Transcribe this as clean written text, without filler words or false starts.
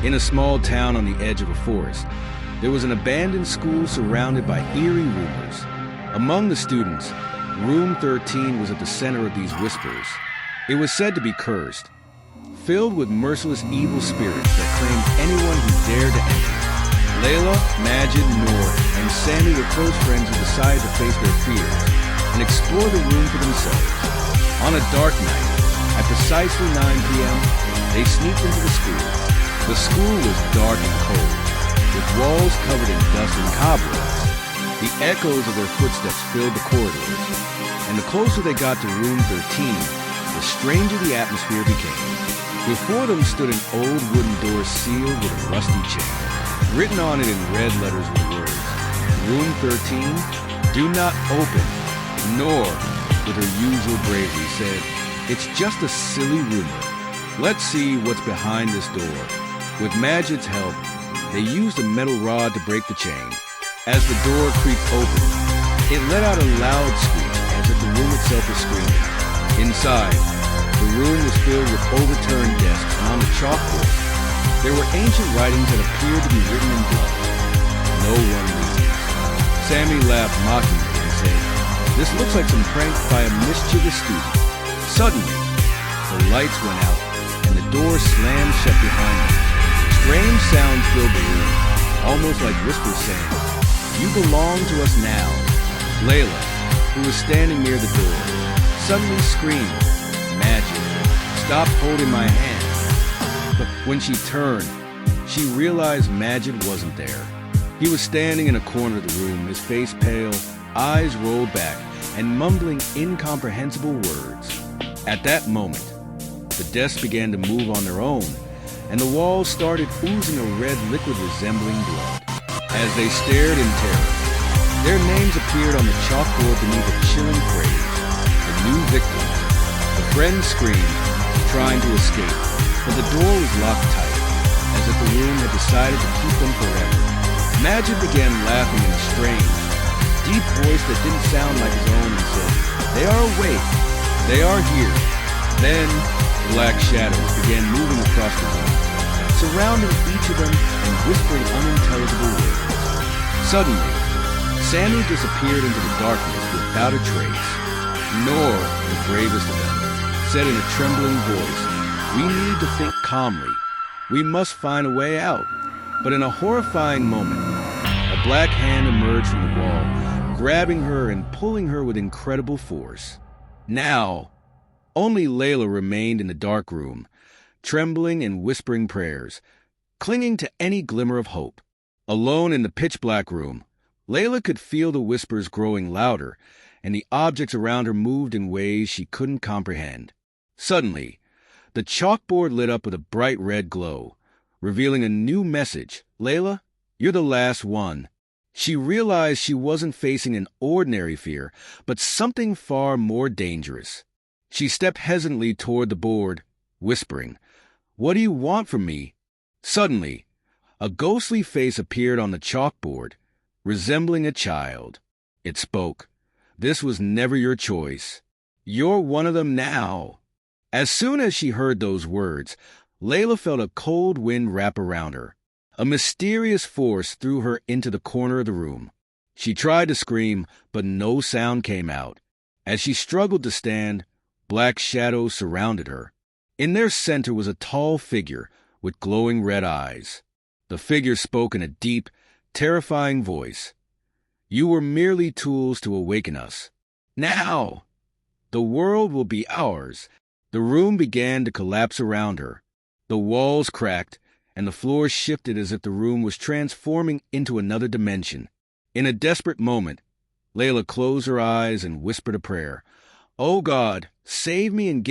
In a small town on the edge of a forest, there was an abandoned school surrounded by eerie rumors. Among the students, Room 13 was at the center of these whispers. It was said to be cursed, filled with merciless evil spirits that claimed anyone who dared to enter. Layla, Majid, Noor, and Sammy were close friends who decided to face their fears and explore the room for themselves. On a dark night, at precisely 9 p.m., they sneaked into the school. The school was dark and cold, with walls covered in dust and cobwebs. The echoes of their footsteps filled the corridors, and the closer they got to Room 13, the stranger the atmosphere became. Before them stood an old wooden door sealed with a rusty chain. Written on it in red letters were the words, Room 13, do not open. Nor, with her usual bravery, said, it's just a silly rumor. Let's see what's behind this door. With Majid's help, they used a metal rod to break the chain. As the door creaked open, it let out a loud screech as if the room itself was screaming. Inside, the room was filled with overturned desks, and on the chalkboard, there were ancient writings that appeared to be written in blood. No one leaves. Sammy laughed mockingly and said, this looks like some prank by a mischievous student. Suddenly, the lights went out, and the door slammed shut behind them. Strange sounds filled the room, almost like whispers saying, you belong to us now. Layla, who was standing near the door, suddenly screamed, Magic, stop holding my hand. But when she turned, she realized Majid wasn't there. He was standing in a corner of the room, his face pale, eyes rolled back, and mumbling incomprehensible words. At that moment, the desks began to move on their own, and the walls started oozing a red liquid resembling blood. As they stared in terror, their names appeared on the chalkboard beneath a chilling phrase, the new victims. The friends screamed, trying to escape, but the door was locked tight, as if the room had decided to keep them forever. Majid began laughing in a strange, deep voice that didn't sound like his own and said, they are awake, they are here. Then, black shadows began moving across the room, surrounding each of them and whispering unintelligible words. Suddenly, Sammy disappeared into the darkness without a trace. Nor, the bravest of them, said in a trembling voice, we need to think calmly. We must find a way out. But in a horrifying moment, a black hand emerged from the wall, grabbing her and pulling her with incredible force. Now, only Layla remained in the dark room, trembling and whispering prayers, clinging to any glimmer of hope. Alone in the pitch-black room, Layla could feel the whispers growing louder, and the objects around her moved in ways she couldn't comprehend. Suddenly, the chalkboard lit up with a bright red glow, revealing a new message. Layla, you're the last one. She realized she wasn't facing an ordinary fear, but something far more dangerous. She stepped hesitantly toward the board, whispering, what do you want from me? Suddenly, a ghostly face appeared on the chalkboard, resembling a child. It spoke. This was never your choice. You're one of them now. As soon as she heard those words, Layla felt a cold wind wrap around her. A mysterious force threw her into the corner of the room. She tried to scream, but no sound came out. As she struggled to stand, black shadows surrounded her. In their center was a tall figure with glowing red eyes. The figure spoke in a deep, terrifying voice. You were merely tools to awaken us. Now! The world will be ours. The room began to collapse around her. The walls cracked, and the floor shifted as if the room was transforming into another dimension. In a desperate moment, Layla closed her eyes and whispered a prayer. Oh God, save me and get